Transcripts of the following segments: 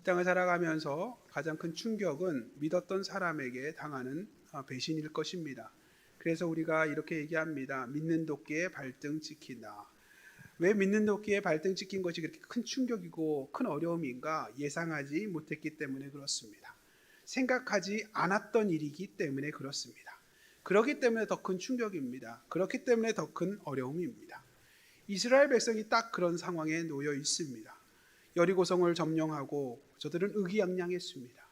이 땅을 살아가면서 가장 큰 충격은 믿었던 사람에게 당하는 배신일 것입니다. 그래서 우리가 이렇게 얘기합니다. 믿는 도끼에 발등 찍힌다. 왜 믿는 도끼에 발등 찍힌 것이 그렇게 큰 충격이고 큰 어려움인가? 예상하지 못했기 때문에 그렇습니다. 생각하지 않았던 일이기 때문에 그렇습니다. 그렇기 때문에 더 큰 충격입니다. 그렇기 때문에 더 큰 어려움입니다. 이스라엘 백성이 딱 그런 상황에 놓여 있습니다. 여리고성을 점령하고 저들은 의기양양했습니다.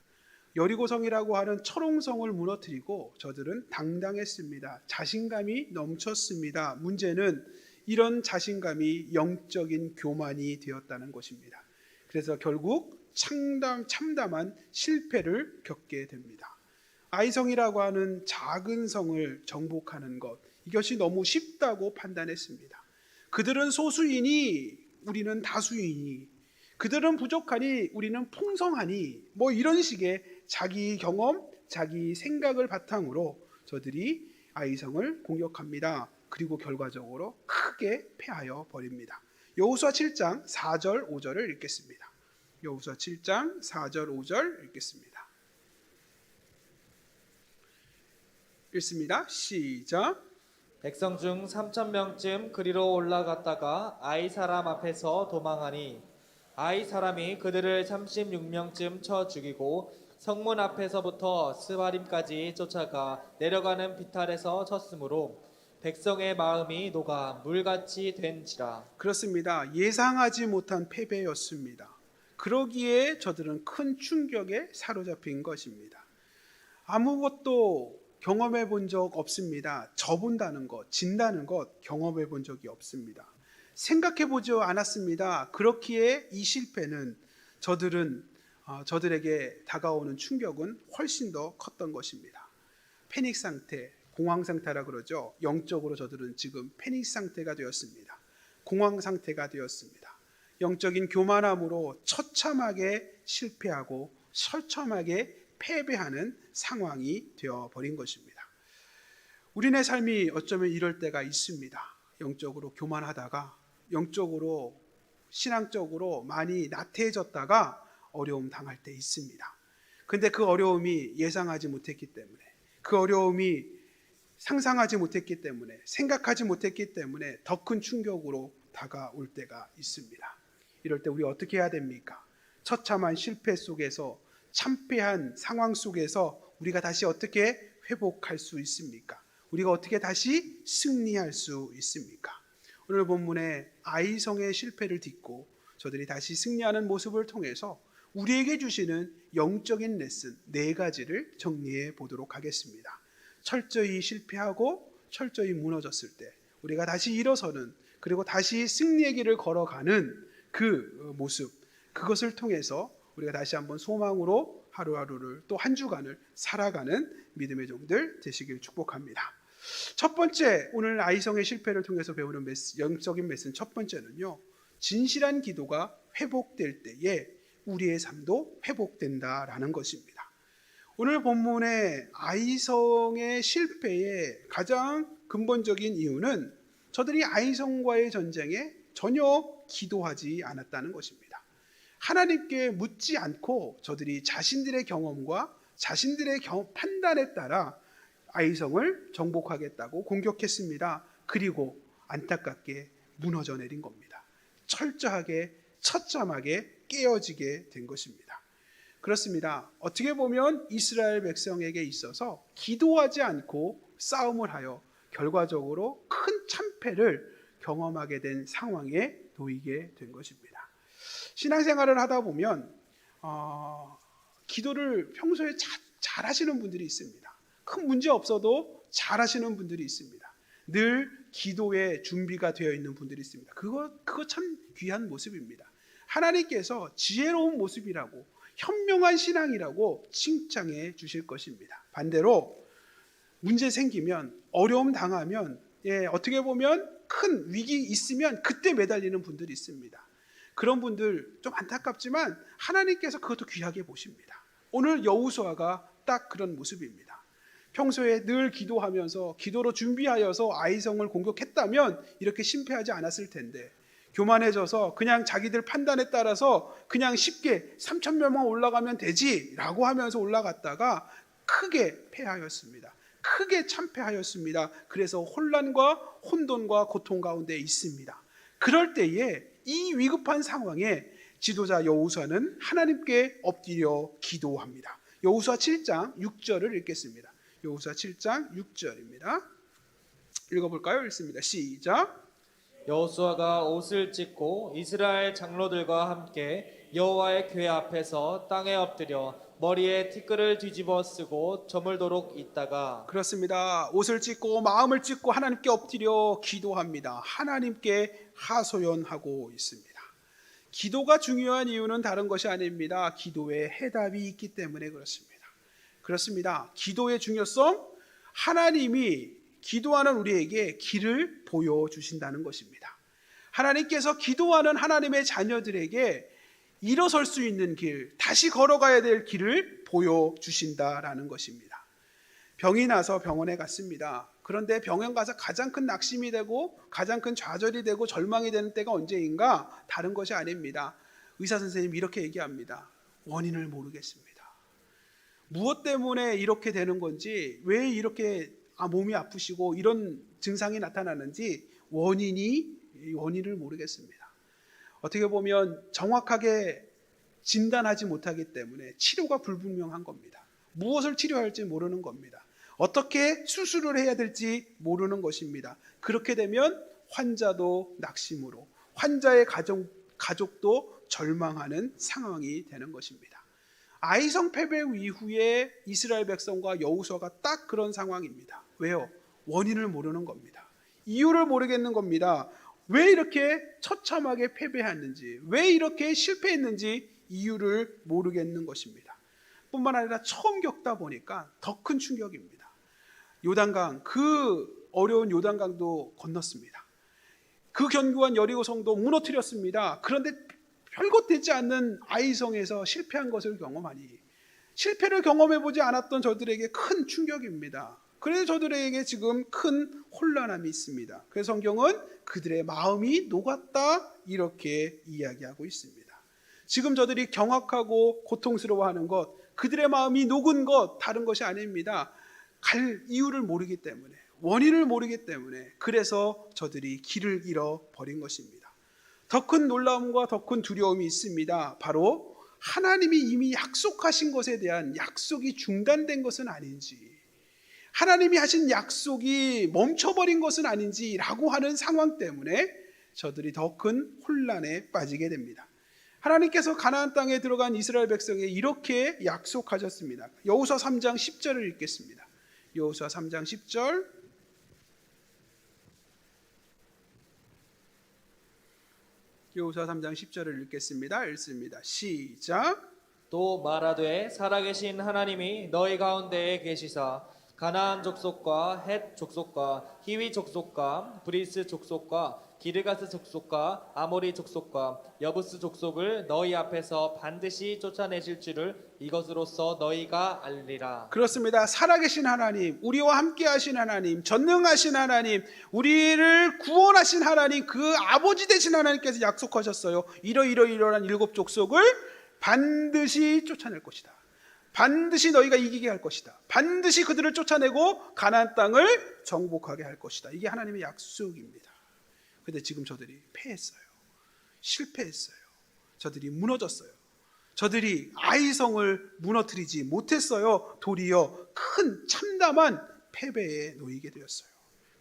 여리고성이라고 하는 철옹성을 무너뜨리고 저들은 당당했습니다. 자신감이 넘쳤습니다. 문제는 이런 자신감이 영적인 교만이 되었다는 것입니다. 그래서 결국 참담한 실패를 겪게 됩니다. 아이성이라고 하는 작은 성을 정복하는 것, 이것이 너무 쉽다고 판단했습니다. 그들은 소수이니 우리는 다수이니, 그들은 부족하니 우리는 풍성하니, 이런 식의 자기 경험, 자기 생각을 바탕으로 저들이 아이성을 공격합니다. 그리고 결과적으로 크게 패하여 버립니다. 여호수아 7장 4절 5절을 읽겠습니다. 여호수아 7장 4절 5절 읽겠습니다. 읽습니다. 시작. 백성 중 3,000명쯤 그리로 올라갔다가 아이 사람 앞에서 도망하니 아이 사람이 그들을 36명쯤 쳐 죽이고 성문 앞에서부터 스바림까지 쫓아가 내려가는 비탈에서 쳤으므로 백성의 마음이 녹아 물같이 된지라. 그렇습니다. 예상하지 못한 패배였습니다. 그러기에 저들은 큰 충격에 사로잡힌 것입니다. 아무것도 경험해 본 적 없습니다. 져본다는 것, 진다는 것 경험해 본 적이 없습니다. 생각해 보지 않았습니다. 그렇기에 이 실패는 저들에게 다가오는 충격은 훨씬 더 컸던 것입니다. 패닉 상태, 공황 상태라 그러죠. 영적으로 저들은 지금 패닉 상태가 되었습니다. 공황 상태가 되었습니다. 영적인 교만함으로 처참하게 실패하고 처참하게 패배하는 상황이 되어버린 것입니다. 우리네 삶이 어쩌면 이럴 때가 있습니다. 영적으로 교만하다가 영적으로 신앙적으로 많이 나태해졌다가 어려움 당할 때 있습니다. 근데 그 어려움이 예상하지 못했기 때문에, 그 어려움이 상상하지 못했기 때문에, 생각하지 못했기 때문에 더 큰 충격으로 다가올 때가 있습니다. 이럴 때 우리 어떻게 해야 됩니까? 처참한 실패 속에서, 참패한 상황 속에서 우리가 다시 어떻게 회복할 수 있습니까? 우리가 어떻게 다시 승리할 수 있습니까? 오늘 본문에 아이성의 실패를 딛고 저들이 다시 승리하는 모습을 통해서 우리에게 주시는 영적인 레슨 4가지를 정리해 보도록 하겠습니다. 철저히 실패하고 철저히 무너졌을 때 우리가 다시 일어서는, 그리고 다시 승리의 길을 걸어가는 그 모습, 그것을 통해서 우리가 다시 한번 소망으로 하루하루를, 또 한 주간을 살아가는 믿음의 종들 되시길 축복합니다. 첫 번째, 오늘 아이성의 실패를 통해서 배우는 영적인 메시지 첫 번째는요, 진실한 기도가 회복될 때에 우리의 삶도 회복된다라는 것입니다. 오늘 본문의 아이성의 실패의 가장 근본적인 이유는 저들이 아이성과의 전쟁에 전혀 기도하지 않았다는 것입니다. 하나님께 묻지 않고 저들이 자신들의 경험과 자신들의 판단에 따라 아이성을 정복하겠다고 공격했습니다. 그리고 안타깝게 무너져 내린 겁니다. 철저하게 처참하게 깨어지게 된 것입니다. 그렇습니다. 어떻게 보면 이스라엘 백성에게 있어서 기도하지 않고 싸움을 하여 결과적으로 큰 참패를 경험하게 된 상황에 놓이게 된 것입니다. 신앙생활을 하다 보면 기도를 평소에 잘 하시는 분들이 있습니다. 큰 문제 없어도 잘 하시는 분들이 있습니다. 늘 기도에 준비가 되어 있는 분들이 있습니다. 그거 참 귀한 모습입니다. 하나님께서 지혜로운 모습이라고, 현명한 신앙이라고 칭찬해 주실 것입니다. 반대로 문제 생기면, 어려움 당하면, 어떻게 보면 큰 위기 있으면 그때 매달리는 분들이 있습니다. 그런 분들 좀 안타깝지만 하나님께서 그것도 귀하게 보십니다. 오늘 여호수아가 딱 그런 모습입니다. 평소에 늘 기도하면서 기도로 준비하여서 아이성을 공격했다면 이렇게 실패하지 않았을 텐데, 교만해져서 그냥 자기들 판단에 따라서 그냥 쉽게 3,000명만 올라가면 되지라고 하면서 올라갔다가 크게 패하였습니다. 크게 참패하였습니다. 그래서 혼란과 혼돈과 고통 가운데 있습니다. 그럴 때에 이 위급한 상황에 지도자 여호수아는 하나님께 엎드려 기도합니다. 여호수아 7장 6절을 읽겠습니다. 여호수아 7장 6절입니다. 읽어볼까요? 읽습니다. 시작. 여호수아가 옷을 찢고 이스라엘 장로들과 함께 여호와의 궤 앞에서 땅에 엎드려 머리에 티끌을 뒤집어 쓰고 저물도록 있다가 그렇습니다. 옷을 찢고 마음을 찢고 하나님께 엎드려 기도합니다. 하나님께 하소연하고 있습니다. 기도가 중요한 이유는 다른 것이 아닙니다. 기도에 해답이 있기 때문에 그렇습니다. 그렇습니다. 기도의 중요성, 하나님이 기도하는 우리에게 길을 보여주신다는 것입니다. 하나님께서 기도하는 하나님의 자녀들에게 일어설 수 있는 길, 다시 걸어가야 될 길을 보여주신다라는 것입니다. 병이 나서 병원에 갔습니다. 그런데 병원 가서 가장 큰 낙심이 되고 가장 큰 좌절이 되고 절망이 되는 때가 언제인가? 다른 것이 아닙니다. 의사 선생님이 이렇게 얘기합니다. 원인을 모르겠습니다. 무엇 때문에 이렇게 되는 건지, 왜 이렇게 몸이 아프시고 이런 증상이 나타나는지 원인을 모르겠습니다. 어떻게 보면 정확하게 진단하지 못하기 때문에 치료가 불분명한 겁니다. 무엇을 치료할지 모르는 겁니다. 어떻게 수술을 해야 될지 모르는 것입니다. 그렇게 되면 환자도 낙심으로, 환자의 가족도 절망하는 상황이 되는 것입니다. 아이성 패배 이후에 이스라엘 백성과 여호수아가 딱 그런 상황입니다. 왜요? 원인을 모르는 겁니다. 이유를 모르겠는 겁니다. 왜 이렇게 처참하게 패배했는지, 왜 이렇게 실패했는지 이유를 모르겠는 것입니다. 뿐만 아니라 처음 겪다 보니까 더 큰 충격입니다. 요단강, 그 어려운 요단강도 건넜습니다. 그 견고한 여리고 성도 무너뜨렸습니다. 그런데 별것 되지 않는 아이성에서 실패한 것을 경험하니, 실패를 경험해보지 않았던 저들에게 큰 충격입니다. 그래서 저들에게 지금 큰 혼란함이 있습니다. 그래서 성경은 그들의 마음이 녹았다 이렇게 이야기하고 있습니다. 지금 저들이 경악하고 고통스러워하는 것, 그들의 마음이 녹은 것 다른 것이 아닙니다. 갈 이유를 모르기 때문에, 원인을 모르기 때문에, 그래서 저들이 길을 잃어버린 것입니다. 더 큰 놀라움과 더 큰 두려움이 있습니다. 바로 하나님이 이미 약속하신 것에 대한 약속이 중단된 것은 아닌지, 하나님이 하신 약속이 멈춰버린 것은 아닌지라고 하는 상황 때문에 저들이 더 큰 혼란에 빠지게 됩니다. 하나님께서 가나안 땅에 들어간 이스라엘 백성에게 이렇게 약속하셨습니다. 여호수아 3장 10절을 읽겠습니다. 여호수아 3장 10절. 여호수아 3장 10절을 읽겠습니다. 읽습니다. 시작. 또 말하되 살아계신 하나님이 너희 가운데에 계시사 가나안 족속과 헷 족속과 히위 족속과 브리스 족속과 기르가스 족속과 아모리 족속과 여부스 족속을 너희 앞에서 반드시 쫓아내실 줄을 이것으로써 너희가 알리라. 그렇습니다. 살아계신 하나님, 우리와 함께 하신 하나님, 전능하신 하나님, 우리를 구원하신 하나님, 그 아버지 되신 하나님께서 약속하셨어요. 이러한 7 족속을 반드시 쫓아낼 것이다. 반드시 너희가 이기게 할 것이다. 반드시 그들을 쫓아내고 가나안 땅을 정복하게 할 것이다. 이게 하나님의 약속입니다. 그런데 지금 저들이 패했어요. 실패했어요. 저들이 무너졌어요. 저들이 아이성을 무너뜨리지 못했어요. 도리어 큰 참담한 패배에 놓이게 되었어요.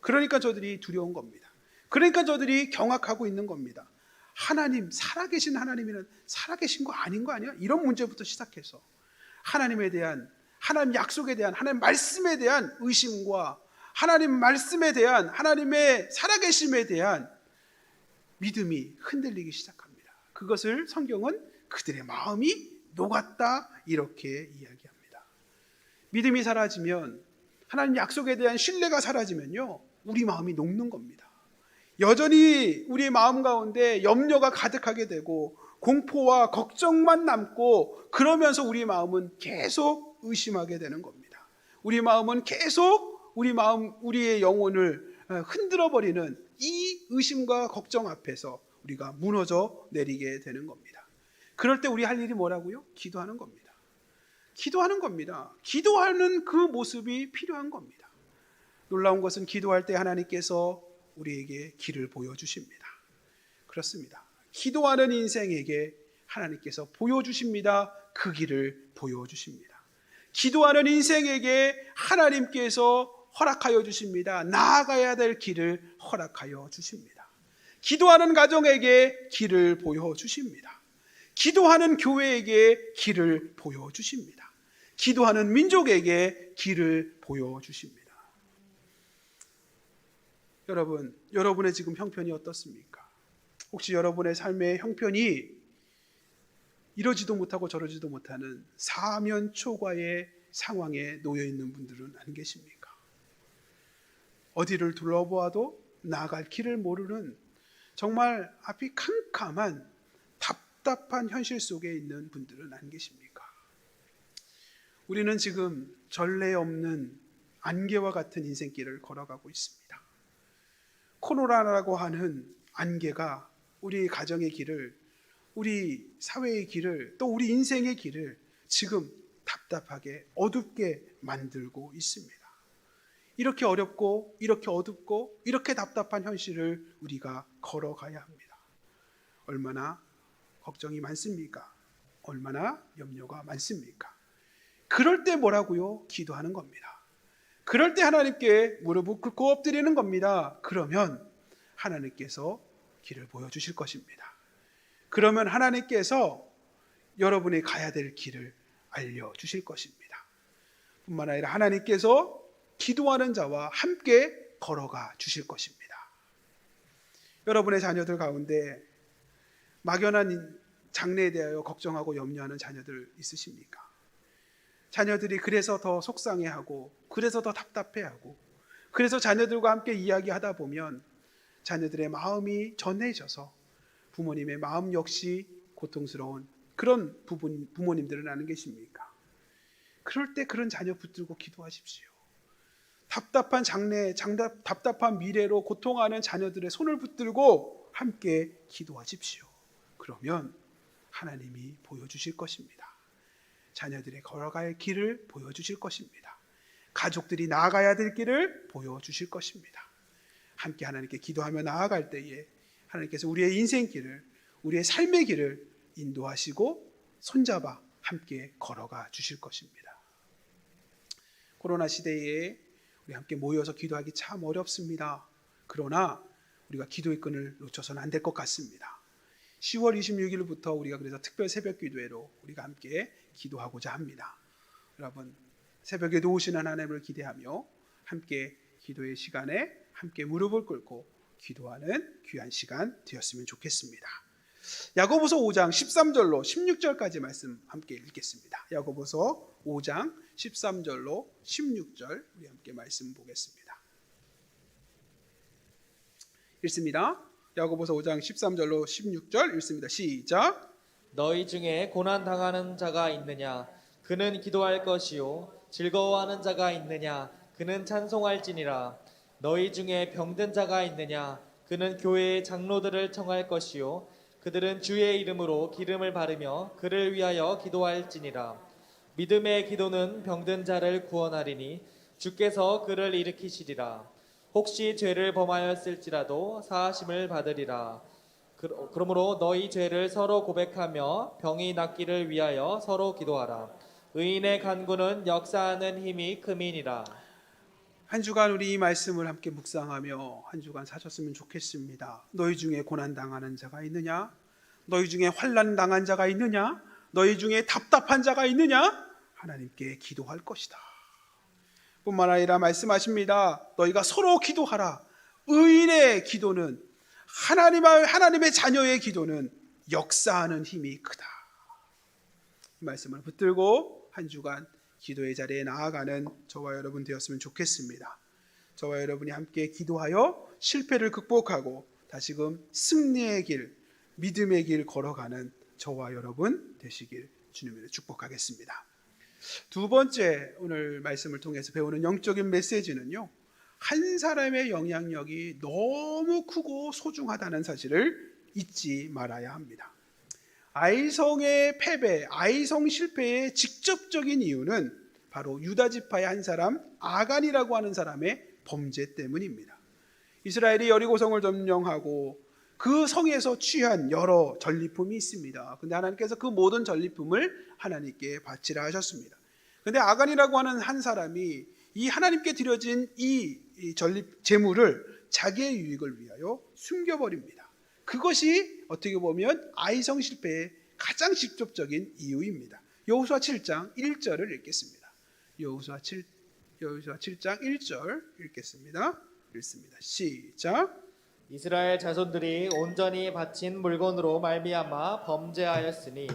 그러니까 저들이 두려운 겁니다. 그러니까 저들이 경악하고 있는 겁니다. 하나님, 살아계신 하나님이면 살아계신 거 아닌 거 아니야? 이런 문제부터 시작해서 하나님에 대한, 하나님 약속에 대한, 하나님 말씀에 대한 의심과 하나님 말씀에 대한, 하나님의 살아계심에 대한 믿음이 흔들리기 시작합니다. 그것을 성경은 그들의 마음이 녹았다 이렇게 이야기합니다. 믿음이 사라지면, 하나님 약속에 대한 신뢰가 사라지면요, 우리 마음이 녹는 겁니다. 여전히 우리의 마음 가운데 염려가 가득하게 되고 공포와 걱정만 남고, 그러면서 우리 마음은 계속 의심하게 되는 겁니다. 우리 마음은 계속 우리의 영혼을 흔들어 버리는 이 의심과 걱정 앞에서 우리가 무너져 내리게 되는 겁니다. 그럴 때 우리 할 일이 뭐라고요? 기도하는 겁니다. 기도하는 겁니다. 기도하는 그 모습이 필요한 겁니다. 놀라운 것은 기도할 때 하나님께서 우리에게 길을 보여주십니다. 그렇습니다. 기도하는 인생에게 하나님께서 보여주십니다. 그 길을 보여주십니다. 기도하는 인생에게 하나님께서 허락하여 주십니다. 나아가야 될 길을 허락하여 주십니다. 기도하는 가정에게 길을 보여주십니다. 기도하는 교회에게 길을 보여주십니다. 기도하는 민족에게 길을 보여주십니다. 여러분, 여러분의 지금 형편이 어떻습니까? 혹시 여러분의 삶의 형편이 이러지도 못하고 저러지도 못하는 사면초가의 상황에 놓여 있는 분들은 안 계십니까? 어디를 둘러보아도 나아갈 길을 모르는 정말 앞이 캄캄한 답답한 현실 속에 있는 분들은 안 계십니까? 우리는 지금 전례 없는 안개와 같은 인생길을 걸어가고 있습니다. 코로나라고 하는 안개가 우리 가정의 길을, 우리 사회의 길을, 또 우리 인생의 길을 지금 답답하게 어둡게 만들고 있습니다. 이렇게 어렵고 이렇게 어둡고 이렇게 답답한 현실을 우리가 걸어가야 합니다. 얼마나 걱정이 많습니까? 얼마나 염려가 많습니까? 그럴 때 뭐라고요? 기도하는 겁니다. 그럴 때 하나님께 무릎을 꿇고 엎드리는 겁니다. 그러면 하나님께서 길을 보여주실 것입니다. 그러면 하나님께서 여러분이 가야 될 길을 알려주실 것입니다. 뿐만 아니라 하나님께서 기도하는 자와 함께 걸어가 주실 것입니다. 여러분의 자녀들 가운데 막연한 장래에 대하여 걱정하고 염려하는 자녀들 있으십니까? 자녀들이 그래서 더 속상해하고 그래서 더 답답해하고 그래서 자녀들과 함께 이야기하다 보면 자녀들의 마음이 전해져서 부모님의 마음 역시 고통스러운 그런 부모님들은 안 계십니까? 그럴 때 그런 자녀 붙들고 기도하십시오. 답답한 장래, 답답한 미래로 고통하는 자녀들의 손을 붙들고 함께 기도하십시오. 그러면 하나님이 보여주실 것입니다. 자녀들의 걸어갈 길을 보여주실 것입니다. 가족들이 나아가야 될 길을 보여주실 것입니다. 함께 하나님께 기도하며 나아갈 때에 하나님께서 우리의 인생길을, 우리의 삶의 길을 인도하시고 손잡아 함께 걸어가 주실 것입니다. 코로나 시대에 우리 함께 모여서 기도하기 참 어렵습니다. 그러나 우리가 기도의 끈을 놓쳐서는 안 될 것 같습니다. 10월 26일부터 우리가 그래서 특별 새벽 기도회로 우리가 함께 기도하고자 합니다. 여러분, 새벽에도 오시는 하나님을 기대하며 함께 기도의 시간에 함께 무릎을 꿇고 기도하는 귀한 시간 되었으면 좋겠습니다. 야고보서 5장 13절로 16절까지 말씀 함께 읽겠습니다. 야고보서 5장 13절로 16절 우리 함께 말씀 보겠습니다. 읽습니다. 야고보서 5장 13절로 16절 읽습니다. 시작. 너희 중에 고난 당하는 자가 있느냐? 그는 기도할 것이요. 즐거워하는 자가 있느냐? 그는 찬송할지니라. 너희 중에 병든 자가 있느냐? 그는 교회의 장로들을 청할 것이요. 그들은 주의 이름으로 기름을 바르며 그를 위하여 기도할지니라. 믿음의 기도는 병든 자를 구원하리니 주께서 그를 일으키시리라. 혹시 죄를 범하였을지라도 사하심을 받으리라. 그러므로 너희 죄를 서로 고백하며 병이 낫기를 위하여 서로 기도하라. 의인의 간구는 역사하는 힘이 큼이니라. 한 주간 우리 이 말씀을 함께 묵상하며 한 주간 사셨으면 좋겠습니다. 너희 중에 고난 당하는 자가 있느냐? 너희 중에 환난 당한 자가 있느냐? 너희 중에 답답한 자가 있느냐? 하나님께 기도할 것이다. 뿐만 아니라 말씀하십니다. 너희가 서로 기도하라. 의인의 기도는 하나님의 자녀의 기도는 역사하는 힘이 크다. 이 말씀을 붙들고 한 주간 기도의 자리에 나아가는 저와 여러분 되었으면 좋겠습니다. 저와 여러분이 함께 기도하여 실패를 극복하고 다시금 승리의 길, 믿음의 길 걸어가는 저와 여러분 되시길 주님으로 축복하겠습니다. 두 번째 오늘 말씀을 통해서 배우는 영적인 메시지는요, 한 사람의 영향력이 너무 크고 소중하다는 사실을 잊지 말아야 합니다. 아이성의 패배, 아이성 실패의 직접적인 이유는 바로 유다 지파의 한 사람 아간이라고 하는 사람의 범죄 때문입니다. 이스라엘이 여리고성을 점령하고 그 성에서 취한 여러 전리품이 있습니다. 근데 하나님께서 그 모든 전리품을 하나님께 바치라 하셨습니다. 근데 아간이라고 하는 한 사람이 이 하나님께 드려진 이 제물을 자기의 유익을 위하여 숨겨버립니다. 그것이 어떻게 보면 아이성 실패의 가장 직접적인 이유입니다. 여호수아 7장 1절을 읽겠습니다. 여호수아 7장 1절 읽겠습니다. 읽습니다. 시작. 이스라엘 자손들이 온전히 바친 물건으로 말미암아 범죄하였으니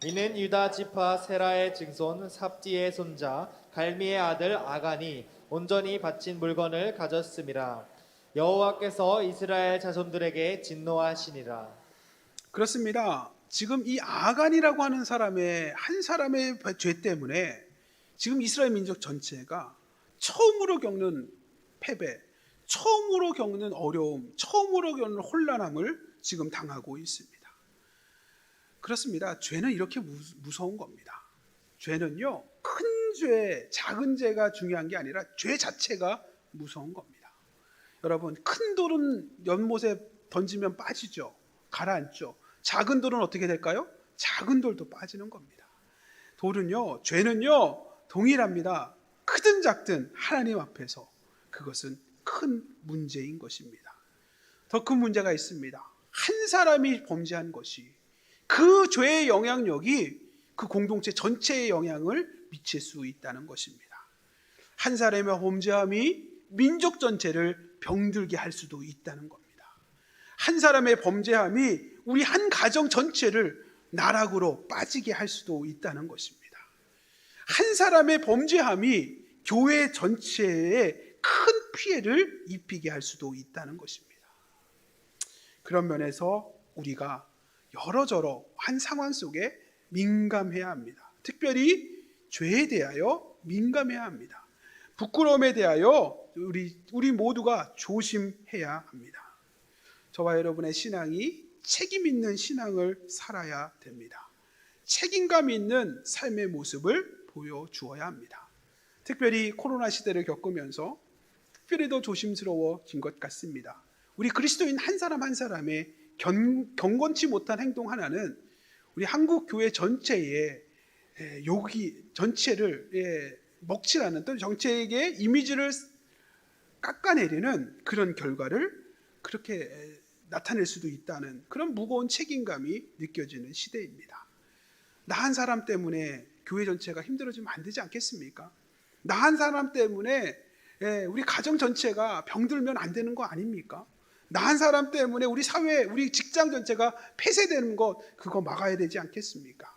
이는 유다 지파 세라의 증손 삽디의 손자 갈미의 아들 아간이 온전히 바친 물건을 가졌음이라. 여호와께서 이스라엘 자손들에게 진노하시니라. 그렇습니다. 지금 이 아간이라고 하는 한 사람의 죄 때문에 지금 이스라엘 민족 전체가 처음으로 겪는 패배, 처음으로 겪는 어려움, 처음으로 겪는 혼란함을 지금 당하고 있습니다. 그렇습니다. 죄는 이렇게 무서운 겁니다. 죄는요, 큰 죄, 작은 죄가 중요한 게 아니라 죄 자체가 무서운 겁니다. 여러분, 큰 돌은 연못에 던지면 빠지죠. 가라앉죠. 작은 돌은 어떻게 될까요? 작은 돌도 빠지는 겁니다. 죄는요, 동일합니다. 크든 작든 하나님 앞에서 그것은 큰 문제인 것입니다. 더 큰 문제가 있습니다. 한 사람이 범죄한 것이 그 죄의 영향력이 그 공동체 전체에 영향을 미칠 수 있다는 것입니다. 한 사람의 범죄함이 민족 전체를 병들게 할 수도 있다는 겁니다. 한 사람의 범죄함이 우리 한 가정 전체를 나락으로 빠지게 할 수도 있다는 것입니다. 한 사람의 범죄함이 교회 전체에 큰 피해를 입히게 할 수도 있다는 것입니다. 그런 면에서 우리가 여러저러 한 상황 속에 민감해야 합니다. 특별히 죄에 대하여 민감해야 합니다. 부끄러움에 대하여 우리 모두가 조심해야 합니다. 저와 여러분의 신앙이 책임 있는 신앙을 살아야 됩니다. 책임감 있는 삶의 모습을 보여주어야 합니다. 특별히 코로나 시대를 겪으면서 특별히 더 조심스러워진 것 같습니다. 우리 그리스도인 한 사람 한 사람의 경건치 못한 행동 하나는 우리 한국 교회 전체의 전체를 먹칠하는 또는 정책의 이미지를 깎아내리는 그런 결과를 그렇게 나타낼 수도 있다는 그런 무거운 책임감이 느껴지는 시대입니다. 나 한 사람 때문에 교회 전체가 힘들어지면 안 되지 않겠습니까? 나 한 사람 때문에 우리 가정 전체가 병들면 안 되는 거 아닙니까? 나 한 사람 때문에 우리 사회, 우리 직장 전체가 폐쇄되는 것 그거 막아야 되지 않겠습니까?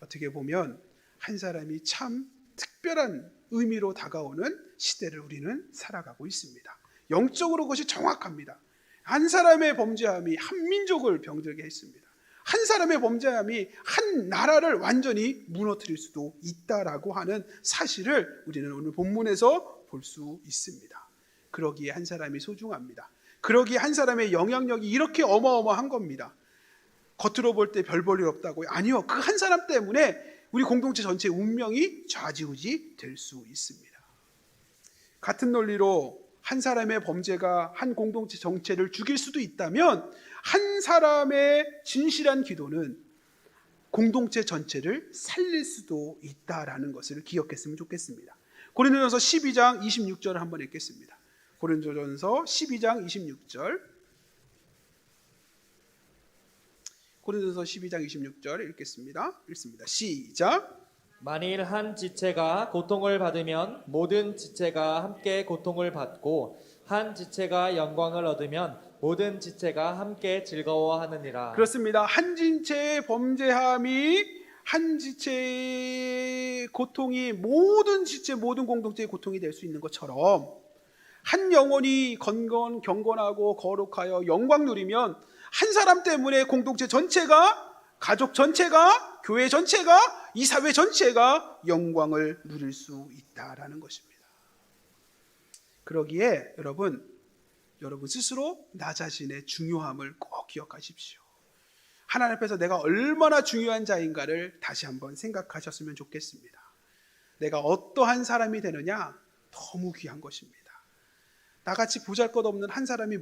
어떻게 보면 한 사람이 참 특별한 의미로 다가오는 시대를 우리는 살아가고 있습니다. 영적으로 그것이 정확합니다. 한 사람의 범죄함이 한 민족을 병들게 했습니다. 한 사람의 범죄함이 한 나라를 완전히 무너뜨릴 수도 있다라고 하는 사실을 우리는 오늘 본문에서 볼 수 있습니다. 그러기에 한 사람이 소중합니다. 그러기에 한 사람의 영향력이 이렇게 어마어마한 겁니다. 겉으로 볼 때 별 볼 일 없다고요? 아니요. 그 한 사람 때문에 우리 공동체 전체의 운명이 좌지우지 될 수 있습니다. 같은 논리로 한 사람의 범죄가 한 공동체 전체를 죽일 수도 있다면 한 사람의 진실한 기도는 공동체 전체를 살릴 수도 있다라는 것을 기억했으면 좋겠습니다. 고린도전서 12장 26절을 한번 읽겠습니다. 고린도전서 12장 26절. 고린도전서 12장 26절 읽겠습니다. 시작. 만일 한 지체가 고통을 받으면 모든 지체가 함께 고통을 받고 한 지체가 영광을 얻으면 모든 지체가 함께 즐거워하느니라. 그렇습니다. 한 지체의 범죄함이 한 지체의 고통이 모든 지체, 모든 공동체의 고통이 될 수 있는 것처럼 한 영혼이 경건하고 거룩하여 영광 누리면 한 사람 때문에 공동체 전체가, 가족 전체가, 교회 전체가, 이 사회 전체가 영광을 누릴 수 있다라는 것입니다. 그러기에 여러분 스스로 나 자신의 중요함을 꼭 기억하십시오. 하나님 앞에서 내가 얼마나 중요한 자인가를 다시 한번 생각하셨으면 좋겠습니다. 내가 어떠한 사람이 되느냐? 너무 귀한 것입니다. 나같이 보잘것없는 한 사람이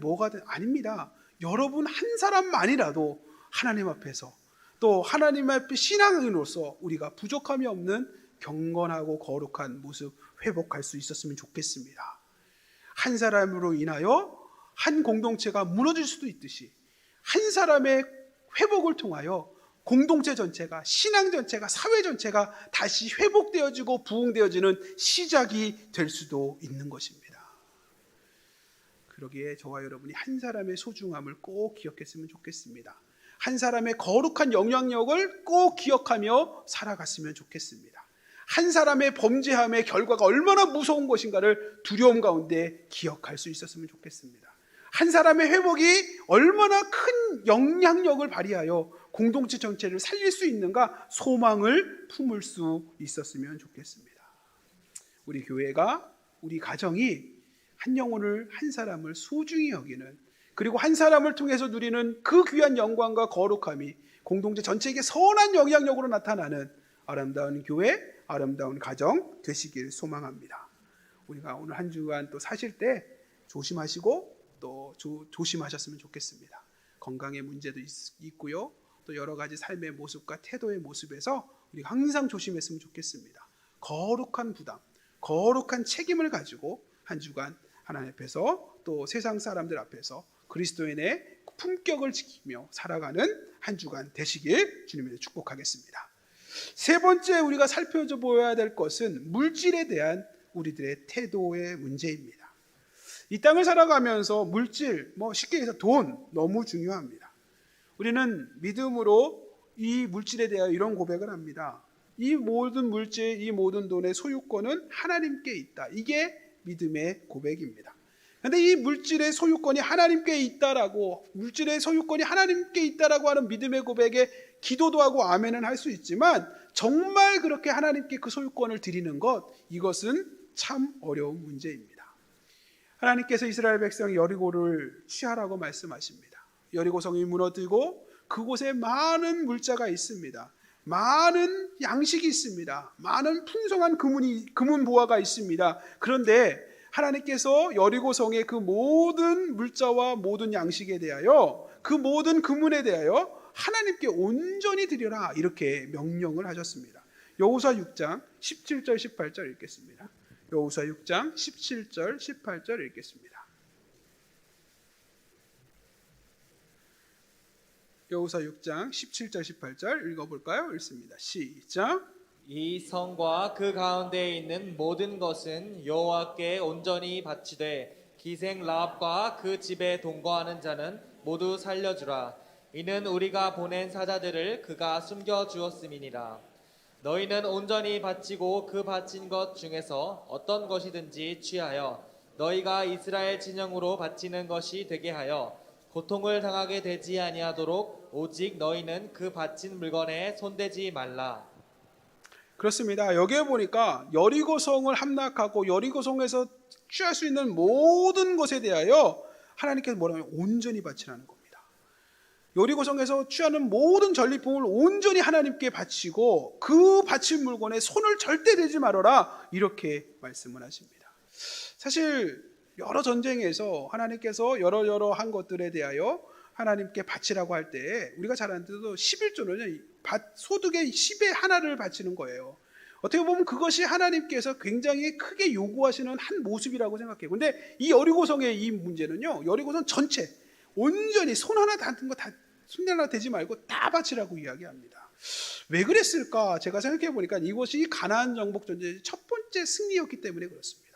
아닙니다. 여러분 한 사람만이라도 하나님 앞에서, 또 하나님 앞에 신앙인으로서 우리가 부족함이 없는 경건하고 거룩한 모습 회복할 수 있었으면 좋겠습니다. 한 사람으로 인하여 한 공동체가 무너질 수도 있듯이 한 사람의 회복을 통하여 공동체 전체가, 신앙 전체가, 사회 전체가 다시 회복되어지고 부흥되어지는 시작이 될 수도 있는 것입니다. 그러기에 저와 여러분이 한 사람의 소중함을 꼭 기억했으면 좋겠습니다. 한 사람의 거룩한 영향력을 꼭 기억하며 살아갔으면 좋겠습니다. 한 사람의 범죄함의 결과가 얼마나 무서운 것인가를 두려움 가운데 기억할 수 있었으면 좋겠습니다. 한 사람의 회복이 얼마나 큰 영향력을 발휘하여 공동체 전체를 살릴 수 있는가 소망을 품을 수 있었으면 좋겠습니다. 우리 교회가, 우리 가정이 한 영혼을, 한 사람을 소중히 여기는, 그리고 한 사람을 통해서 누리는 그 귀한 영광과 거룩함이 공동체 전체에게 선한 영향력으로 나타나는 아름다운 교회, 아름다운 가정 되시길 소망합니다. 우리가 오늘 한 주간 또 사실 때 조심하시고 또 조심하셨으면 좋겠습니다. 건강의 문제도 있고요. 또 여러 가지 삶의 모습과 태도의 모습에서 우리가 항상 조심했으면 좋겠습니다. 거룩한 부담, 거룩한 책임을 가지고 한 주간 하나님 앞에서 또 세상 사람들 앞에서 그리스도인의 품격을 지키며 살아가는 한 주간 되시길 주님의 축복하겠습니다. 세 번째 우리가 살펴보아야 될 것은 물질에 대한 우리들의 태도의 문제입니다. 이 땅을 살아가면서 물질, 쉽게 얘기해서 돈 너무 중요합니다. 우리는 믿음으로 이 물질에 대하여 이런 고백을 합니다. 이 모든 물질, 이 모든 돈의 소유권은 하나님께 있다. 이게 믿음의 고백입니다. 그런데 이 물질의 소유권이 하나님께 있다라고, 물질의 소유권이 하나님께 있다라고 하는 믿음의 고백에 기도도 하고 아멘은 할 수 있지만 정말 그렇게 하나님께 그 소유권을 드리는 것, 이것은 참 어려운 문제입니다. 하나님께서 이스라엘 백성 여리고를 취하라고 말씀하십니다. 여리고성이 무너지고 그곳에 많은 물자가 있습니다. 많은 양식이 있습니다. 많은 풍성한 금은 보화가 있습니다. 그런데 하나님께서 여리고성의 그 모든 물자와 모든 양식에 대하여, 그 모든 금은에 대하여 하나님께 온전히 드려라, 이렇게 명령을 하셨습니다. 여호수아 6장 17절 18절 읽겠습니다. 여호수아 6장 17절 18절 읽겠습니다. 여호수아 6장 17절 18절 읽어볼까요? 읽습니다. 시작. 이 성과 그 가운데에 있는 모든 것은 여호와께 온전히 바치되 기생 라합과 그 집에 동거하는 자는 모두 살려주라. 이는 우리가 보낸 사자들을 그가 숨겨 주었음이니라. 너희는 온전히 바치고 그 바친 것 중에서 어떤 것이든지 취하여 너희가 이스라엘 진영으로 바치는 것이 되게 하여 고통을 당하게 되지 아니하도록 오직 너희는 그 바친 물건에 손대지 말라. 그렇습니다. 여기에 보니까 여리고성을 함락하고 여리고성에서 취할 수 있는 모든 것에 대하여 하나님께서 뭐라고 하면 온전히 바치라는 겁니다. 여리고성에서 취하는 모든 전리품을 온전히 하나님께 바치고 그 바친 물건에 손을 절대 대지 말아라, 이렇게 말씀을 하십니다. 사실 여러 전쟁에서 하나님께서 여러한 것들에 대하여 하나님께 바치라고 할 때 우리가 잘 아는 대로 11조는 소득의 10의 하나를 바치는 거예요. 어떻게 보면 그것이 하나님께서 굉장히 크게 요구하시는 한 모습이라고 생각해요. 그런데 이 여리고성의 이 문제는요, 여리고성 전체 온전히 손 하나 닿는 거 다, 손 하나 대지 말고 다 바치라고 이야기합니다. 왜 그랬을까? 제가 생각해 보니까 이것이 가나안 정복 전쟁의 첫 번째 승리였기 때문에 그렇습니다.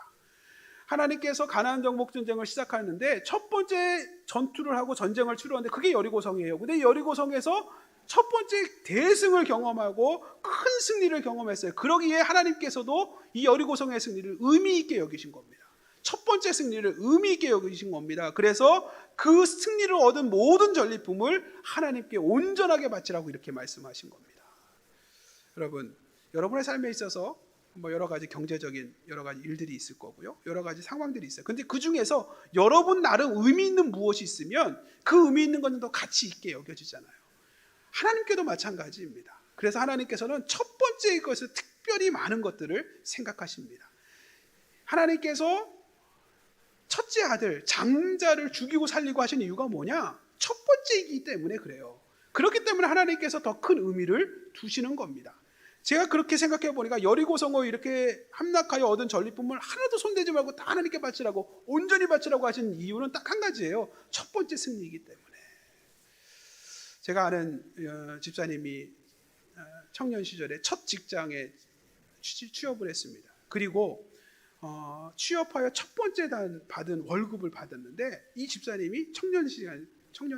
하나님께서 가나안 정복 전쟁을 시작하는데 첫 번째 전투를 하고 전쟁을 치르는데 그게 여리고성이에요. 근데 여리고성에서 첫 번째 대승을 경험하고 큰 승리를 경험했어요. 그러기에 하나님께서도 이 여리고성의 승리를 의미 있게 여기신 겁니다. 첫 번째 승리를 의미 있게 여기신 겁니다. 그래서 그 승리를 얻은 모든 전리품을 하나님께 온전하게 바치라고 이렇게 말씀하신 겁니다. 여러분, 여러분의 삶에 있어서 여러 가지 경제적인 여러 가지 일들이 있을 거고요. 여러 가지 상황들이 있어요. 근데 그 중에서 여러분 나름 의미 있는 무엇이 있으면 그 의미 있는 것은 더 가치 있게 여겨지잖아요. 하나님께도 마찬가지입니다. 그래서 하나님께서는 첫 번째 것을 특별히 많은 것들을 생각하십니다. 하나님께서 첫째 아들 장자를 죽이고 살리고 하신 이유가 뭐냐? 첫 번째이기 때문에 그래요. 그렇기 때문에 하나님께서 더 큰 의미를 두시는 겁니다. 제가 그렇게 생각해 보니까 여리고성을 이렇게 함락하여 얻은 전리품을 하나도 손대지 말고 다 하나님께 바치라고, 온전히 바치라고 하신 이유는 딱 한 가지예요. 첫 번째 승리이기 때문에. 제가 아는 집사님이 청년 시절에 첫 직장에 취업을 했습니다. 그리고 취업하여 첫 번째 받은 월급을 받았는데, 이 집사님이 청년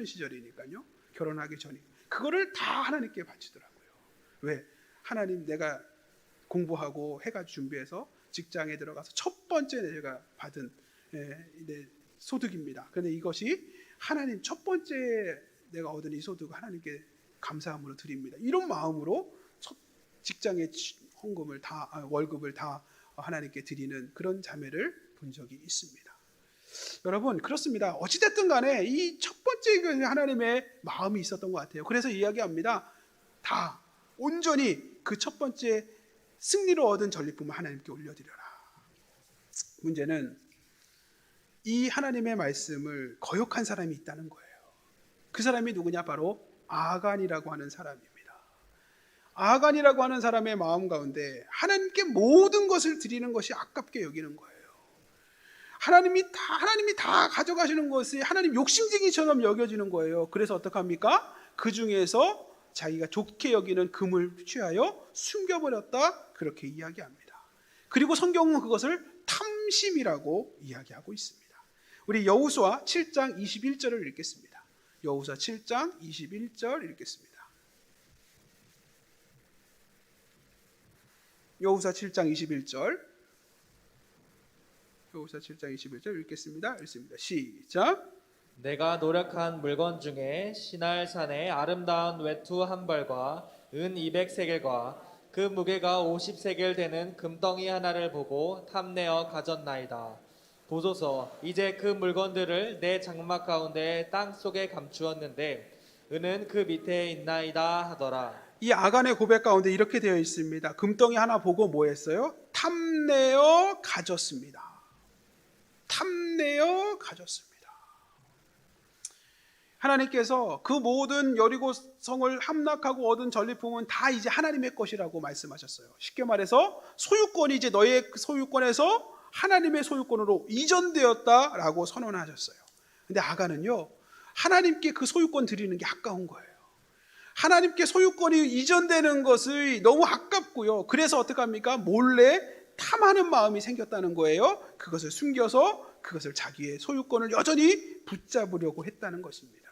시절이니까요, 결혼하기 전에 그거를 다 하나님께 바치더라고요. 왜? 하나님, 내가 공부하고 해가지고 준비해서 직장에 들어가서 첫 번째 내가 받은 내 소득입니다. 그런데 이것이 하나님, 첫 번째 내가 얻은 이 소득을 하나님께 감사함으로 드립니다. 이런 마음으로 첫 직장의 헌금을 월급을 다 하나님께 드리는 그런 자매를 본 적이 있습니다. 여러분, 그렇습니다. 어찌됐든 간에 이 첫 번째 하나님의 마음이 있었던 것 같아요. 그래서 이야기합니다. 다 온전히 그 첫 번째 승리로 얻은 전리품을 하나님께 올려드려라. 문제는 이 하나님의 말씀을 거역한 사람이 있다는 거예요. 그 사람이 누구냐? 바로 아간이라고 하는 사람입니다. 아간이라고 하는 사람의 마음 가운데 하나님께 모든 것을 드리는 것이 아깝게 여기는 거예요. 하나님이 다 가져가시는 것이 하나님 욕심쟁이처럼 여겨지는 거예요. 그래서 어떡합니까? 그 중에서 자기가 좋게 여기는 금을 취하여 숨겨버렸다, 그렇게 이야기합니다. 그리고 성경은 그것을 탐심이라고 이야기하고 있습니다. 우리 여호수아 7장 21절을 읽겠습니다. 여호수아 7장 21절 읽겠습니다. 여호수아 7장 21절. 여호수아 7장 21절 읽겠습니다. 읽습니다. 시작. 내가 노력한 물건 중에 시날산의 아름다운 외투 한 벌과 은 200세겔과 그 무게가 50세겔 되는 금덩이 하나를 보고 탐내어 가졌나이다. 보소서, 이제 그 물건들을 내 장막 가운데 땅 속에 감추었는데 은은 그 밑에 있나이다 하더라. 이 아간의 고백 가운데 이렇게 되어 있습니다. 금덩이 하나 보고 뭐 했어요? 탐내어 가졌습니다. 탐내어 가졌습니다. 하나님께서 그 모든 여리고성을 함락하고 얻은 전리품은 다 이제 하나님의 것이라고 말씀하셨어요. 쉽게 말해서 소유권이 이제 너의 소유권에서 하나님의 소유권으로 이전되었다라고 선언하셨어요. 근데 아간은요, 하나님께 그 소유권 드리는 게 아까운 거예요. 하나님께 소유권이 이전되는 것이 너무 아깝고요. 그래서 어떡합니까? 몰래 탐하는 마음이 생겼다는 거예요. 그것을 숨겨서 그것을 자기의 소유권을 여전히 붙잡으려고 했다는 것입니다.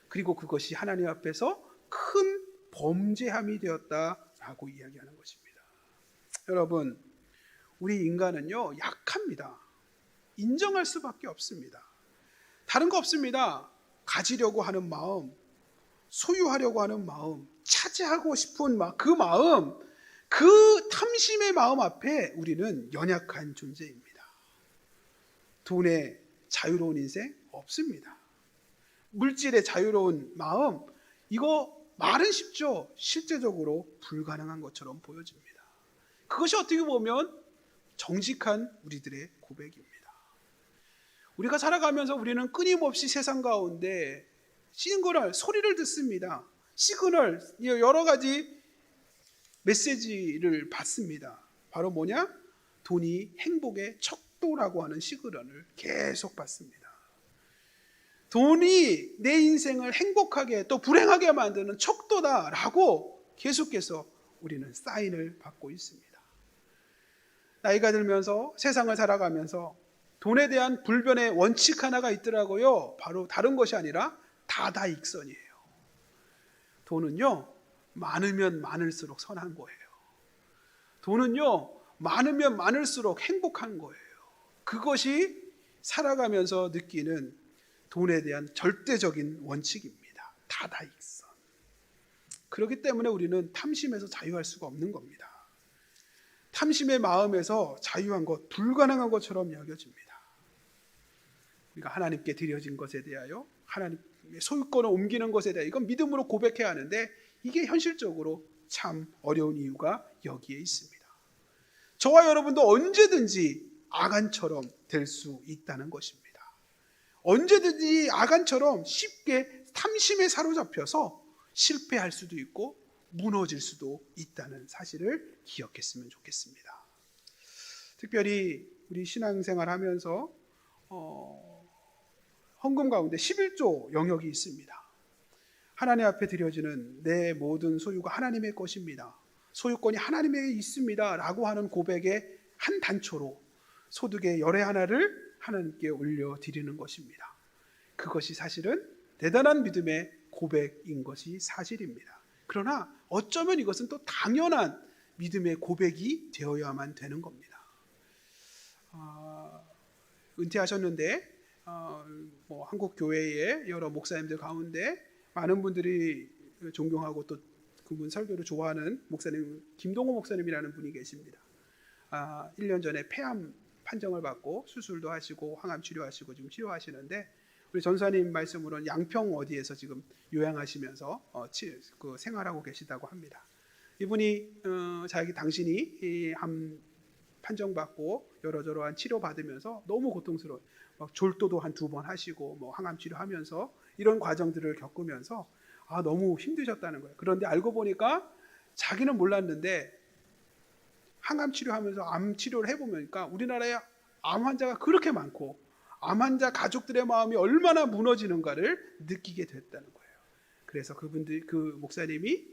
그리고 그것이 하나님 앞에서 큰 범죄함이 되었다라고 이야기하는 것입니다. 여러분, 우리 인간은요, 약합니다. 인정할 수밖에 없습니다. 다른 거 없습니다. 가지려고 하는 마음, 소유하려고 하는 마음, 차지하고 싶은 그 마음, 그 탐심의 마음 앞에 우리는 연약한 존재입니다. 돈의 자유로운 인생 없습니다. 물질의 자유로운 마음, 이거 말은 쉽죠. 실제적으로 불가능한 것처럼 보여집니다. 그것이 어떻게 보면 정직한 우리들의 고백입니다. 우리가 살아가면서 우리는 끊임없이 세상 가운데 시그널, 소리를 듣습니다. 시그널, 여러 가지 메시지를 받습니다. 바로 뭐냐? 돈이 행복의 척도라고 하는 시그널을 계속 받습니다. 돈이 내 인생을 행복하게 또 불행하게 만드는 척도다라고 계속해서 우리는 사인을 받고 있습니다. 나이가 들면서 세상을 살아가면서 돈에 대한 불변의 원칙 하나가 있더라고요. 바로 다른 것이 아니라 다다익선이에요. 돈은요, 많으면 많을수록 선한 거예요. 돈은요, 많으면 많을수록 행복한 거예요. 그것이 살아가면서 느끼는 돈에 대한 절대적인 원칙입니다. 다다익선. 그렇기 때문에 우리는 탐심에서 자유할 수가 없는 겁니다. 탐심의 마음에서 자유한 것, 불가능한 것처럼 여겨집니다. 우리가 하나님께 드려진 것에 대하여, 하나님의 소유권을 옮기는 것에 대하여 이건 믿음으로 고백해야 하는데, 이게 현실적으로 참 어려운 이유가 여기에 있습니다. 저와 여러분도 언제든지 아간처럼 될 수 있다는 것입니다. 언제든지 아간처럼 쉽게 탐심에 사로잡혀서 실패할 수도 있고 무너질 수도 있다는 사실을 기억했으면 좋겠습니다. 특별히 우리 신앙생활 하면서 헌금 가운데 11조 영역이 있습니다. 하나님 앞에 드려지는 내 모든 소유가 하나님의 것입니다. 소유권이 하나님에게 있습니다 라고 하는 고백의 한 단초로 소득의 열의 하나를 하나님께 올려드리는 것입니다. 그것이 사실은 대단한 믿음의 고백인 것이 사실입니다. 그러나 어쩌면 이것은 또 당연한 믿음의 고백이 되어야만 되는 겁니다. 은퇴하셨는데 한국 교회의 여러 목사님들 가운데 많은 분들이 존경하고 또 그분 설교를 좋아하는 목사님 김동호 목사님이라는 분이 계십니다. 1년 전에 폐암 판정을 받고 수술도 하시고 항암 치료하시고 지금 치료하시는데 우리 전사님 말씀으로는 양평 어디에서 지금 요양하시면서 그 생활하고 계시다고 합니다. 이분이 당신이 암 판정받고 여러저러한 치료 받으면서 너무 고통스러워 막 졸도도 한 2번 하시고 뭐 항암 치료하면서 이런 과정들을 겪으면서 너무 힘드셨다는 거예요. 그런데 알고 보니까 자기는 몰랐는데 항암 치료하면서 암 치료를 해보니까 우리나라에 암 환자가 그렇게 많고 암 환자 가족들의 마음이 얼마나 무너지는가를 느끼게 됐다는 거예요. 그래서 그 목사님이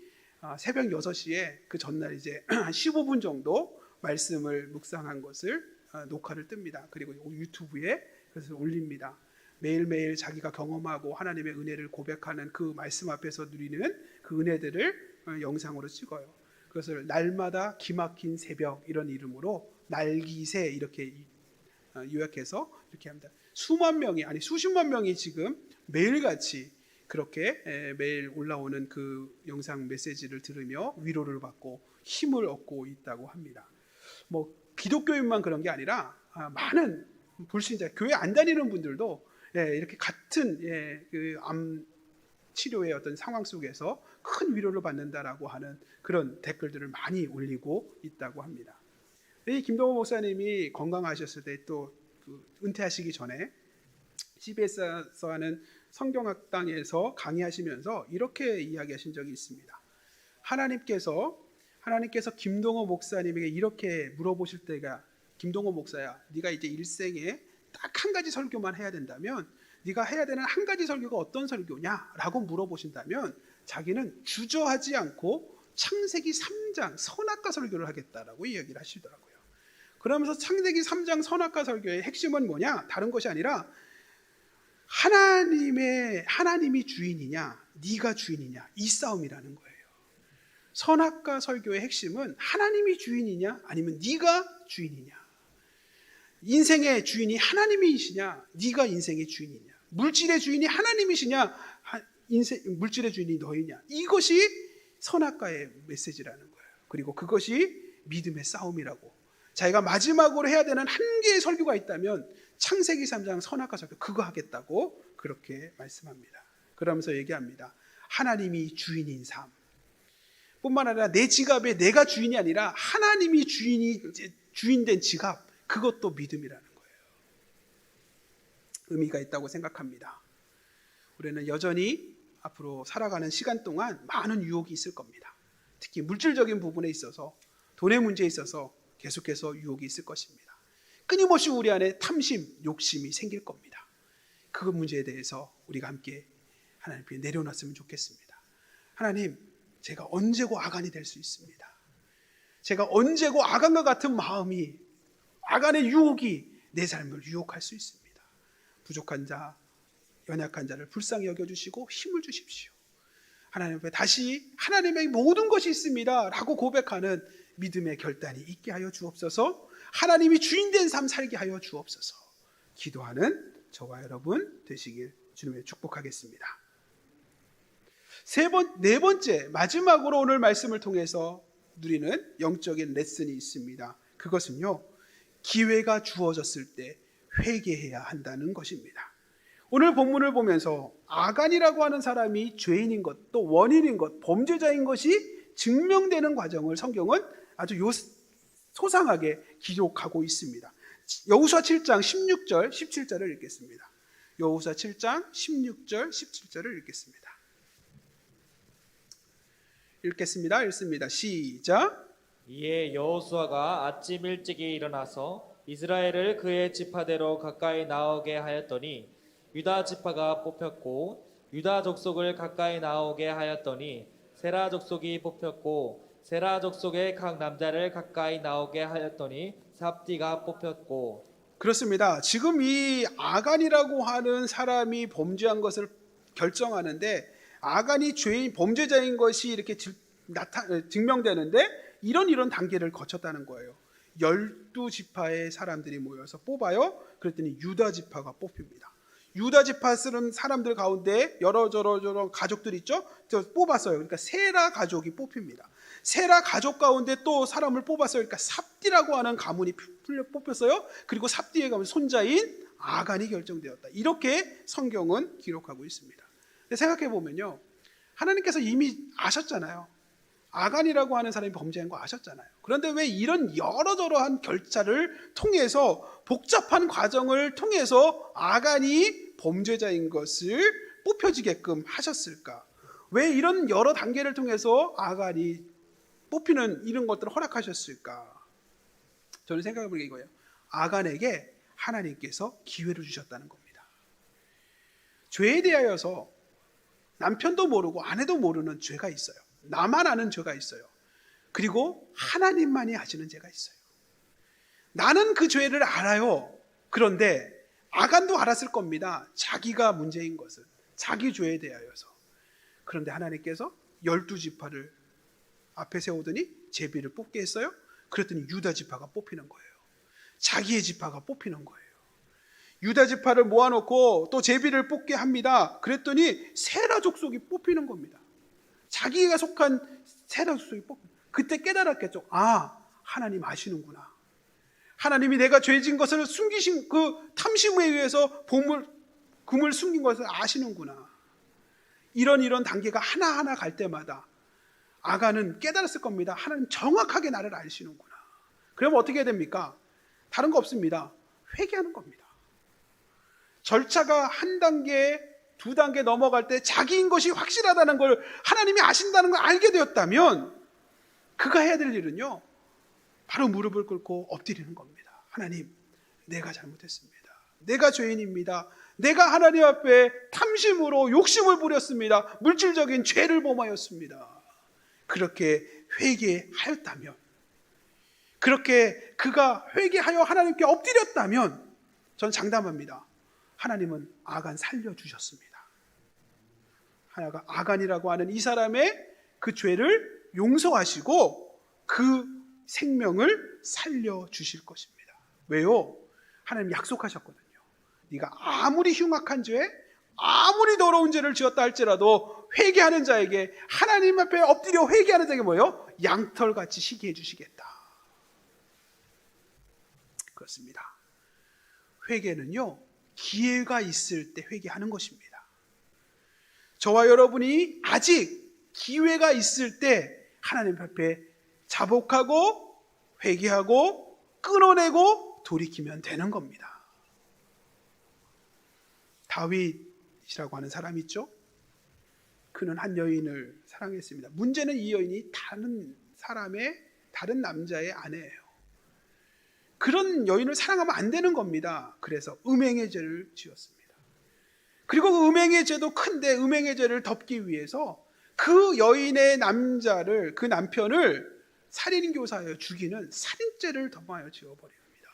새벽 6시에 그 전날 이제 한 15분 정도 말씀을 묵상한 것을 녹화를 뜹니다. 그리고 유튜브에 그래서 올립니다. 매일매일 자기가 경험하고 하나님의 은혜를 고백하는 그 말씀 앞에서 누리는 그 은혜들을 영상으로 찍어요. 그것을 날마다 기막힌 새벽 이런 이름으로 날기새 이렇게 요약해서 이렇게 합니다. 수만 명이 아니 수십만 명이 지금 매일같이 그렇게 매일 올라오는 그 영상 메시지를 들으며 위로를 받고 힘을 얻고 있다고 합니다. 뭐 기독교인만 그런 게 아니라 많은 불신자 교회 안 다니는 분들도 이렇게 같은 그 암 치료의 어떤 상황 속에서 큰 위로를 받는다라고 하는 그런 댓글들을 많이 올리고 있다고 합니다. 이 김동호 목사님이 건강하셨을 때 또 은퇴하시기 전에 CBS에서 하는 성경학당에서 강의하시면서 이렇게 이야기하신 적이 있습니다. 하나님께서 김동호 목사님에게 이렇게 물어보실 때가 김동호 목사야, 네가 이제 일생에 딱 한 가지 설교만 해야 된다면 네가 해야 되는 한 가지 설교가 어떤 설교냐라고 물어보신다면 자기는 주저하지 않고 창세기 3장 선악과 설교를 하겠다라고 이야기를 하시더라고요. 그러면서 창세기 3장 선악과 설교의 핵심은 뭐냐? 다른 것이 아니라 하나님이 주인이냐, 네가 주인이냐 이 싸움이라는 거예요. 선악과 설교의 핵심은 하나님이 주인이냐 아니면 네가 주인이냐. 인생의 주인이 하나님이시냐 네가 인생의 주인이냐. 물질의 주인이 하나님이시냐 물질의 주인이 너희냐. 이것이 선악과의 메시지라는 거예요. 그리고 그것이 믿음의 싸움이라고. 자기가 마지막으로 해야 되는 한 개의 설교가 있다면 창세기 3장 선악과 설교 그거 하겠다고 그렇게 말씀합니다. 그러면서 얘기합니다. 하나님이 주인인 삶 뿐만 아니라 내 지갑에 내가 주인이 아니라 하나님이 주인된 지갑 그것도 믿음이라는 거예요. 의미가 있다고 생각합니다. 우리는 여전히 앞으로 살아가는 시간 동안 많은 유혹이 있을 겁니다. 특히 물질적인 부분에 있어서 돈의 문제에 있어서 계속해서 유혹이 있을 것입니다. 끊임없이 우리 안에 탐심, 욕심이 생길 겁니다. 그 문제에 대해서 우리가 함께 하나님께 내려놨으면 좋겠습니다. 하나님, 제가 언제고 아간이 될 수 있습니다. 제가 언제고 아간과 같은 마음이 아간의 유혹이 내 삶을 유혹할 수 있습니다. 부족한 자, 연약한 자를 불쌍히 여겨주시고 힘을 주십시오. 하나님 앞에 다시 하나님의 모든 것이 있습니다 라고 고백하는 믿음의 결단이 있게 하여 주옵소서. 하나님이 주인된 삶 살게 하여 주옵소서. 기도하는 저와 여러분 되시길 주님의 축복하겠습니다. 네 번째 마지막으로 오늘 말씀을 통해서 누리는 영적인 레슨이 있습니다. 그것은요 기회가 주어졌을 때 회개해야 한다는 것입니다. 오늘 본문을 보면서 아간이라고 하는 사람이 죄인인 것, 또 원인인 것, 범죄자인 것이 증명되는 과정을 성경은 아주 소상하게 기록하고 있습니다. 여호수아 7장 16절, 17절을 읽겠습니다. 여호수아 7장 16절, 17절을 읽겠습니다. 읽습니다. 시작. 이에 여호수아가 아침 일찍이 일어나서 이스라엘을 그의 지파대로 가까이 나오게 하였더니 유다 지파가 뽑혔고 유다 족속을 가까이 나오게 하였더니 세라 족속이 뽑혔고 세라 족속의 각 남자를 가까이 나오게 하였더니 삽디가 뽑혔고. 그렇습니다. 지금 이 아간이라고 하는 사람이 범죄한 것을 결정하는데 아간이 죄인 범죄자인 것이 이렇게 증명되는데 이런 단계를 거쳤다는 거예요. 12지파의 사람들이 모여서 뽑아요. 그랬더니 유다 지파가 뽑힙니다. 유다 지파 쓰는 사람들 가운데 여러 가족들 있죠? 뽑았어요. 그러니까 세라 가족이 뽑힙니다. 세라 가족 가운데 또 사람을 뽑았어요. 그러니까 삽디라고 하는 가문이 뽑혔어요. 그리고 삽디의 가문 손자인 아간이 결정되었다. 이렇게 성경은 기록하고 있습니다. 근데 생각해 보면요, 하나님께서 이미 아셨잖아요. 아간이라고 하는 사람이 범죄한 거 아셨잖아요. 그런데 왜 이런 여러저러한 결차를 통해서 복잡한 과정을 통해서 아간이 범죄자인 것을 뽑혀지게끔 하셨을까? 왜 이런 여러 단계를 통해서 아간이 뽑히는 이런 것들을 허락하셨을까? 저는 생각해 보는 게 이거예요. 아간에게 하나님께서 기회를 주셨다는 겁니다. 죄에 대하여서 남편도 모르고 아내도 모르는 죄가 있어요. 나만 아는 죄가 있어요. 그리고 하나님만이 아시는 죄가 있어요. 나는 그 죄를 알아요. 그런데 아간도 알았을 겁니다. 자기가 문제인 것은 자기 죄에 대하여서. 그런데 하나님께서 12지파를 앞에 세우더니 제비를 뽑게 했어요. 그랬더니 유다 지파가 뽑히는 거예요. 자기의 지파가 뽑히는 거예요. 유다 지파를 모아놓고 또 제비를 뽑게 합니다. 그랬더니 세라 족속이 뽑히는 겁니다. 자기가 속한 세라 족속이 뽑힙니다. 그때 깨달았겠죠. 아, 하나님 아시는구나. 하나님이 내가 죄진 것을 숨기신 그 탐심에 의해서 금을 숨긴 것을 아시는구나. 이런 단계가 하나하나 갈 때마다 아간은 깨달았을 겁니다. 하나님 정확하게 나를 아시는구나. 그러면 어떻게 해야 됩니까? 다른 거 없습니다. 회개하는 겁니다. 절차가 한 단계, 두 단계 넘어갈 때 자기인 것이 확실하다는 걸 하나님이 아신다는 걸 알게 되었다면 그가 해야 될 일은요, 바로 무릎을 꿇고 엎드리는 겁니다. 하나님, 내가 잘못했습니다. 내가 죄인입니다. 내가 하나님 앞에 탐심으로 욕심을 부렸습니다. 물질적인 죄를 범하였습니다. 그렇게 회개하였다면, 그렇게 그가 회개하여 하나님께 엎드렸다면 전 장담합니다. 하나님은 아간 살려주셨습니다. 아간이라고 하는 이 사람의 그 죄를 용서하시고 그 생명을 살려주실 것입니다. 왜요? 하나님 약속하셨거든요. 네가 아무리 흉악한 죄, 아무리 더러운 죄를 지었다 할지라도 회개하는 자에게, 하나님 앞에 엎드려 회개하는 자에게 뭐예요? 양털같이 시게 해주시겠다. 그렇습니다. 회개는요, 기회가 있을 때 회개하는 것입니다. 저와 여러분이 아직 기회가 있을 때 하나님 앞에 자복하고 회개하고 끊어내고 돌이키면 되는 겁니다. 다윗이라고 하는 사람 있죠? 그는 한 여인을 사랑했습니다. 문제는 이 여인이 다른 남자의 아내예요. 그런 여인을 사랑하면 안 되는 겁니다. 그래서 음행의 죄를 지었습니다. 그리고 그 음행의 죄도 큰데 음행의 죄를 덮기 위해서 그 여인의 그 남편을 살인교사하여 죽이는 살인죄를 덮어하여 지어버립니다.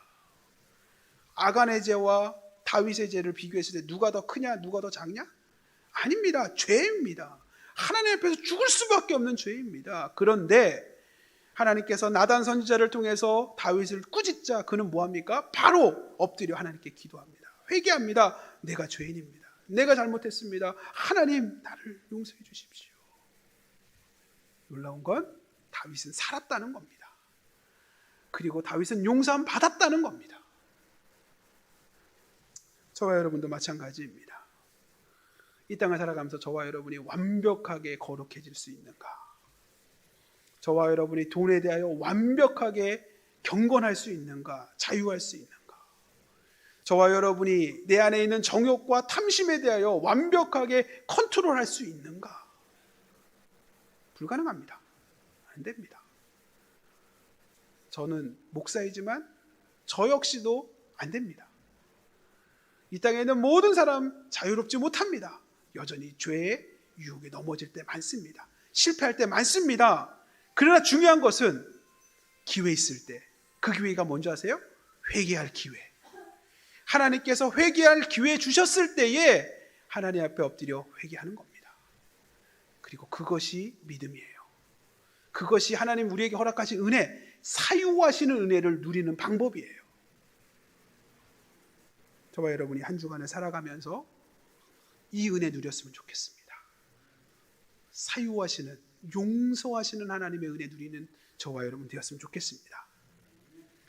아간의 죄와 다윗의 죄를 비교했을 때 누가 더 크냐, 누가 더 작냐? 아닙니다. 죄입니다. 하나님 앞에서 죽을 수밖에 없는 죄입니다. 그런데 하나님께서 나단 선지자를 통해서 다윗을 꾸짖자 그는 뭐합니까? 바로 엎드려 하나님께 기도합니다. 회개합니다. 내가 죄인입니다. 내가 잘못했습니다. 하나님, 나를 용서해 주십시오. 놀라운 건 다윗은 살았다는 겁니다. 그리고 다윗은 용서함 받았다는 겁니다. 저와 여러분도 마찬가지입니다. 이 땅을 살아가면서 저와 여러분이 완벽하게 거룩해질 수 있는가? 저와 여러분이 돈에 대하여 완벽하게 경건할 수 있는가? 자유할 수 있는가? 저와 여러분이 내 안에 있는 정욕과 탐심에 대하여 완벽하게 컨트롤할 수 있는가? 불가능합니다. 안 됩니다. 저는 목사이지만 저 역시도 안 됩니다. 이 땅에 있는 모든 사람 자유롭지 못합니다. 여전히 죄의 유혹에 넘어질 때 많습니다. 실패할 때 많습니다. 그러나 중요한 것은 기회 있을 때, 그 기회가 뭔지 아세요? 회개할 기회. 하나님께서 회개할 기회 주셨을 때에 하나님 앞에 엎드려 회개하는 겁니다. 그리고 그것이 믿음이에요. 그것이 하나님 우리에게 허락하신 은혜, 사유하시는 은혜를 누리는 방법이에요. 저와 여러분이 한 주간을 살아가면서 이 은혜 누렸으면 좋겠습니다. 사유하시는, 용서하시는 하나님의 은혜 누리는 저와 여러분 되었으면 좋겠습니다.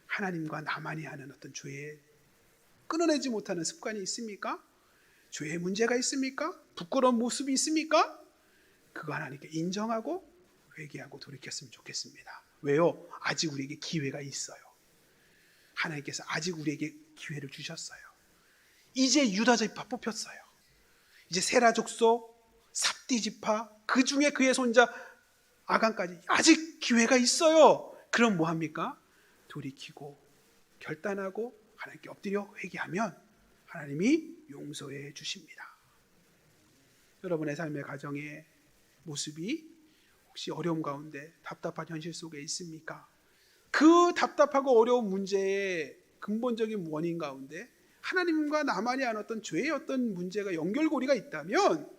하나님과 나만이 하는 어떤 죄에 끊어내지 못하는 습관이 있습니까? 죄의 문제가 있습니까? 부끄러운 모습이 있습니까? 그거 하나님께 인정하고 회개하고 돌이켰으면 좋겠습니다. 왜요? 아직 우리에게 기회가 있어요. 하나님께서 아직 우리에게 기회를 주셨어요. 이제 유다 지파 뽑혔어요. 이제 세라 족속, 삽디 지파, 그 중에 그의 손자 아간까지 아직 기회가 있어요. 그럼 뭐 합니까? 돌이키고 결단하고 하나님께 엎드려 회개하면 하나님이 용서해 주십니다. 여러분의 삶의 가정의 모습이 혹시 어려움 가운데 답답한 현실 속에 있습니까? 그 답답하고 어려운 문제의 근본적인 원인 가운데 하나님과 나만이 안 어떤 죄의 어떤 문제가 연결고리가 있다면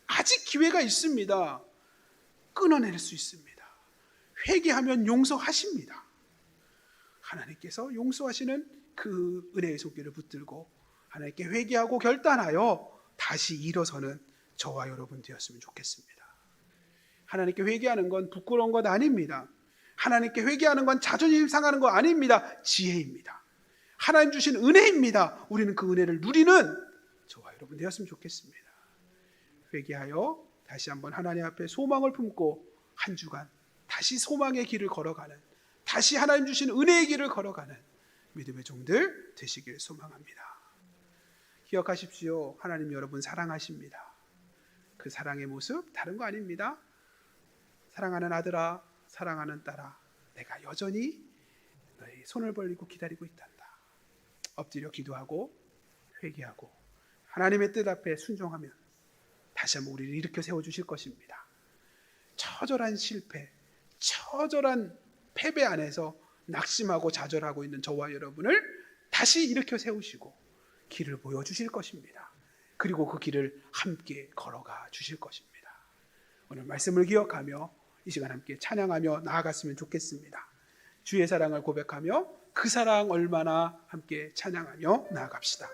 아직 기회가 있습니다. 끊어낼 수 있습니다. 회개하면 용서하십니다. 하나님께서 용서하시는 그 은혜의 손길을 붙들고 하나님께 회개하고 결단하여 다시 일어서는 저와 여러분 되었으면 좋겠습니다. 하나님께 회개하는 건 부끄러운 것 아닙니다. 하나님께 회개하는 건 자존심 상하는 거 아닙니다. 지혜입니다. 하나님 주신 은혜입니다. 우리는 그 은혜를 누리는 저와 여러분 되었으면 좋겠습니다. 회개하여 다시 한번 하나님 앞에 소망을 품고 한 주간 다시 소망의 길을 걸어가는, 다시 하나님 주신 은혜의 길을 걸어가는 믿음의 종들 되시길 소망합니다. 기억하십시오. 하나님 여러분 사랑하십니다. 그 사랑의 모습 다른 거 아닙니다. 사랑하는 아들아, 사랑하는 딸아, 내가 여전히 너의 손을 벌리고 기다리고 있단다. 엎드려 기도하고 회개하고 하나님의 뜻 앞에 순종하면 다시 한번 우리를 일으켜 세워주실 것입니다. 처절한 실패, 처절한 패배 안에서 낙심하고 좌절하고 있는 저와 여러분을 다시 일으켜 세우시고 길을 보여주실 것입니다. 그리고 그 길을 함께 걸어가 주실 것입니다. 오늘 말씀을 기억하며 이 시간 함께 찬양하며 나아갔으면 좋겠습니다. 주의 사랑을 고백하며 그 사랑 얼마나 함께 찬양하며 나아갑시다.